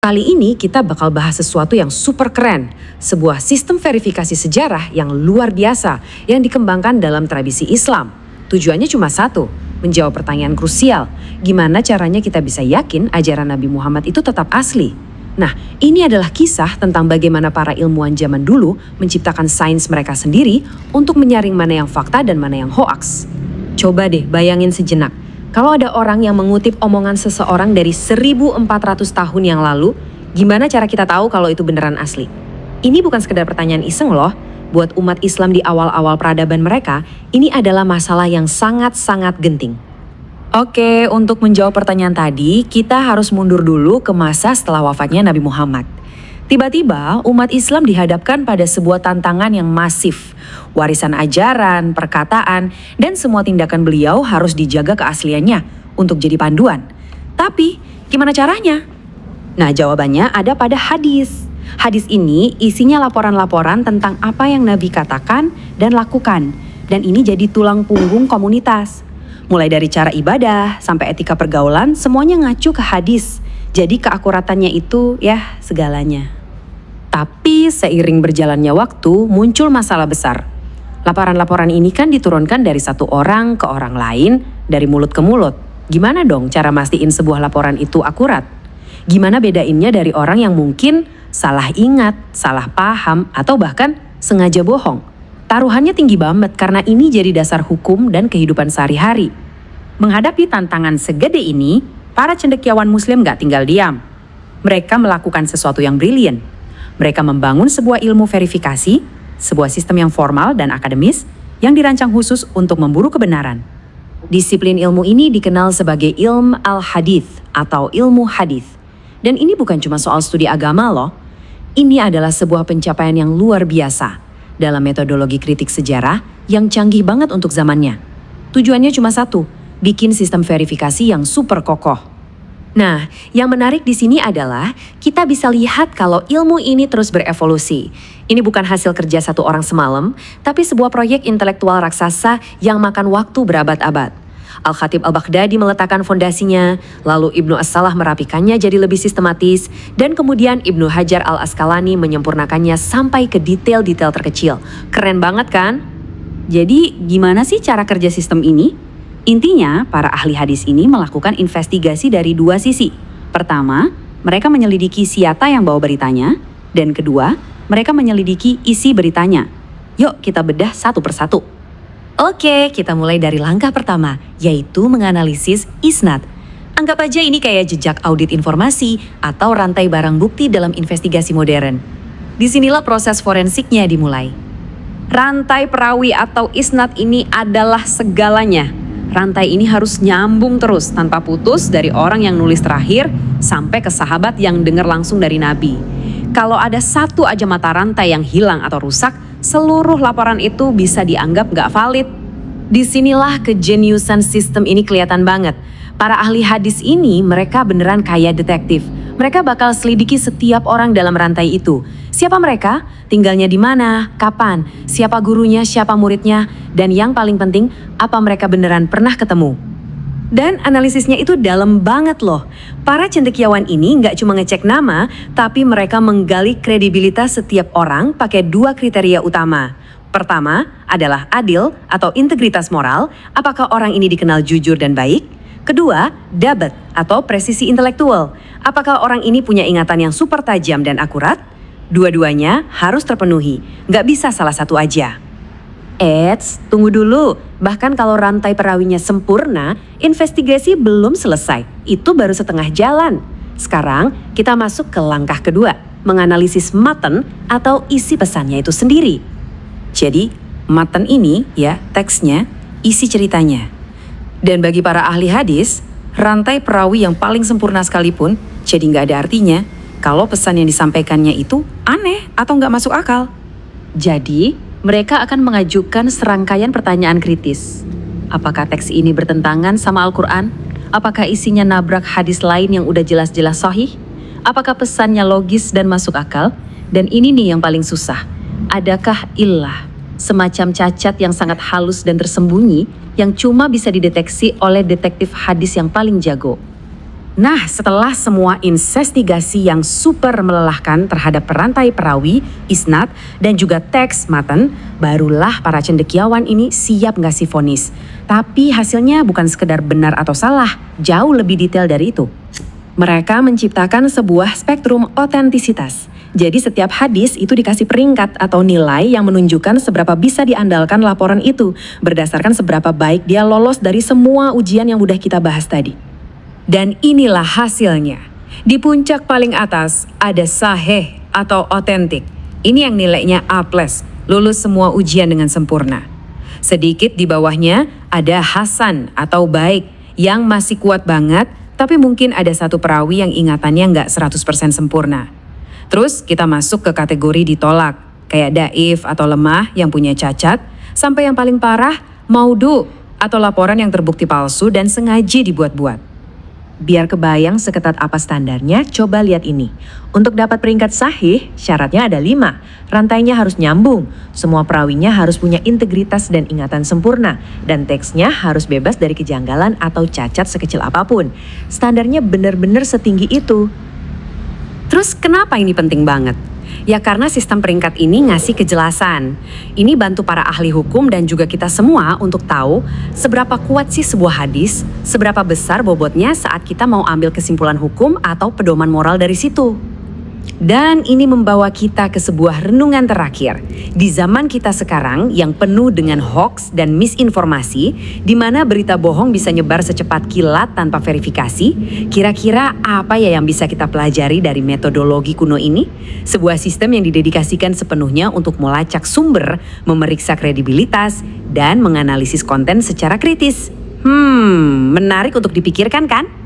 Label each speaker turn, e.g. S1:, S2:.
S1: Kali ini kita bakal bahas sesuatu yang super keren, sebuah sistem verifikasi sejarah yang luar biasa yang dikembangkan dalam tradisi Islam. Tujuannya cuma satu, menjawab pertanyaan krusial, gimana caranya kita bisa yakin ajaran Nabi Muhammad itu tetap asli? Nah, ini adalah kisah tentang bagaimana para ilmuwan zaman dulu menciptakan sains mereka sendiri untuk menyaring mana yang fakta dan mana yang hoaks. Coba deh bayangin sejenak. Kalau ada orang yang mengutip omongan seseorang dari 1400 tahun yang lalu, gimana cara kita tahu kalau itu beneran asli? Ini bukan sekedar pertanyaan iseng loh. Buat umat Islam di awal-awal peradaban mereka, ini adalah masalah yang sangat-sangat genting. Oke, untuk menjawab pertanyaan tadi, kita harus mundur dulu ke masa setelah wafatnya Nabi Muhammad. Tiba-tiba umat Islam dihadapkan pada sebuah tantangan yang masif. Warisan ajaran, perkataan, dan semua tindakan beliau harus dijaga keasliannya untuk jadi panduan. Tapi, gimana caranya? Nah, jawabannya ada pada hadis. Hadis ini isinya laporan-laporan tentang apa yang Nabi katakan dan lakukan. Dan ini jadi tulang punggung komunitas. Mulai dari cara ibadah sampai etika pergaulan, semuanya ngacu ke hadis. Jadi keakuratannya itu ya segalanya. Tapi seiring berjalannya waktu muncul masalah besar. Laporan-laporan ini kan diturunkan dari satu orang ke orang lain, dari mulut ke mulut. Gimana dong cara mastiin sebuah laporan itu akurat? Gimana bedainnya dari orang yang mungkin salah ingat, salah paham, atau bahkan sengaja bohong? Taruhannya tinggi banget karena ini jadi dasar hukum dan kehidupan sehari-hari. Menghadapi tantangan segede ini, para cendekiawan muslim gak tinggal diam. Mereka melakukan sesuatu yang brilian. Mereka membangun sebuah ilmu verifikasi, sebuah sistem yang formal dan akademis yang dirancang khusus untuk memburu kebenaran. Disiplin ilmu ini dikenal sebagai ilmu al-hadith atau ilmu hadith. Dan ini bukan cuma soal studi agama loh. Ini adalah sebuah pencapaian yang luar biasa dalam metodologi kritik sejarah yang canggih banget untuk zamannya. Tujuannya cuma satu, bikin sistem verifikasi yang super kokoh. Nah, yang menarik di sini adalah kita bisa lihat kalau ilmu ini terus berevolusi. Ini bukan hasil kerja satu orang semalam, tapi sebuah proyek intelektual raksasa yang makan waktu berabad-abad. Al-Khatib Al-Baghdadi meletakkan fondasinya, lalu Ibnu As-Salah merapikannya jadi lebih sistematis, dan kemudian Ibnu Hajar Al-Asqalani menyempurnakannya sampai ke detail-detail terkecil. Keren banget kan? Jadi gimana sih cara kerja sistem ini? Intinya, para ahli hadis ini melakukan investigasi dari dua sisi. Pertama, mereka menyelidiki siapa yang bawa beritanya, dan kedua, mereka menyelidiki isi beritanya. Yuk kita bedah satu persatu. Oke, kita mulai dari langkah pertama, yaitu menganalisis isnad. Anggap aja ini kayak jejak audit informasi atau rantai barang bukti dalam investigasi modern. Disinilah proses forensiknya dimulai. Rantai perawi atau isnad ini adalah segalanya. Rantai ini harus nyambung terus tanpa putus dari orang yang nulis terakhir sampai ke sahabat yang dengar langsung dari Nabi. Kalau ada satu aja mata rantai yang hilang atau rusak, seluruh laporan itu bisa dianggap gak valid. Disinilah kejeniusan sistem ini kelihatan banget. Para ahli hadis ini mereka beneran kayak detektif. Mereka bakal selidiki setiap orang dalam rantai itu. Siapa mereka? Tinggalnya di mana? Kapan? Siapa gurunya? Siapa muridnya? Dan yang paling penting, apa mereka beneran pernah ketemu? Dan analisisnya itu dalam banget loh. Para cendekiawan ini nggak cuma ngecek nama, tapi mereka menggali kredibilitas setiap orang pakai dua kriteria utama. Pertama adalah adil atau integritas moral, apakah orang ini dikenal jujur dan baik? Kedua, dabat atau presisi intelektual. Apakah orang ini punya ingatan yang super tajam dan akurat? Dua-duanya harus terpenuhi, nggak bisa salah satu aja. Eits, tunggu dulu. Bahkan kalau rantai perawinya sempurna, investigasi belum selesai. Itu baru setengah jalan. Sekarang kita masuk ke langkah kedua, menganalisis matan atau isi pesannya itu sendiri. Jadi, matan ini ya teksnya, isi ceritanya. Dan bagi para ahli hadis, rantai perawi yang paling sempurna sekalipun jadi nggak ada artinya kalau pesan yang disampaikannya itu aneh atau nggak masuk akal. Jadi, mereka akan mengajukan serangkaian pertanyaan kritis. Apakah teks ini bertentangan sama Al-Quran? Apakah isinya nabrak hadis lain yang udah jelas-jelas sahih? Apakah pesannya logis dan masuk akal? Dan ini nih yang paling susah. Adakah illah? Semacam cacat yang sangat halus dan tersembunyi yang cuma bisa dideteksi oleh detektif hadis yang paling jago. Nah, setelah semua investigasi yang super melelahkan terhadap perantai perawi, isnad, dan juga teks matan, barulah para cendekiawan ini siap ngasih vonis. Tapi hasilnya bukan sekedar benar atau salah, jauh lebih detail dari itu. Mereka menciptakan sebuah spektrum otentisitas. Jadi setiap hadis itu dikasih peringkat atau nilai yang menunjukkan seberapa bisa diandalkan laporan itu, berdasarkan seberapa baik dia lolos dari semua ujian yang udah kita bahas tadi. Dan inilah hasilnya. Di puncak paling atas ada sahih atau otentik. Ini yang nilainya A+, lulus semua ujian dengan sempurna. Sedikit di bawahnya ada hasan atau baik yang masih kuat banget, tapi mungkin ada satu perawi yang ingatannya nggak 100% sempurna. Terus kita masuk ke kategori ditolak, kayak daif atau lemah yang punya cacat, sampai yang paling parah, maudhu atau laporan yang terbukti palsu dan sengaja dibuat-buat. Biar kebayang seketat apa standarnya, coba lihat ini. Untuk dapat peringkat sahih, syaratnya ada 5. Rantainya harus nyambung, semua perawinya harus punya integritas dan ingatan sempurna, dan teksnya harus bebas dari kejanggalan atau cacat sekecil apapun. Standarnya benar-benar setinggi itu. Terus kenapa ini penting banget? Ya karena sistem peringkat ini ngasih kejelasan. Ini bantu para ahli hukum dan juga kita semua untuk tahu seberapa kuat sih sebuah hadis, seberapa besar bobotnya saat kita mau ambil kesimpulan hukum atau pedoman moral dari situ. Dan ini membawa kita ke sebuah renungan terakhir. Di zaman kita sekarang yang penuh dengan hoax dan misinformasi, di mana berita bohong bisa nyebar secepat kilat tanpa verifikasi, kira-kira apa ya yang bisa kita pelajari dari metodologi kuno ini? Sebuah sistem yang didedikasikan sepenuhnya untuk melacak sumber, memeriksa kredibilitas, dan menganalisis konten secara kritis. Menarik untuk dipikirkan kan?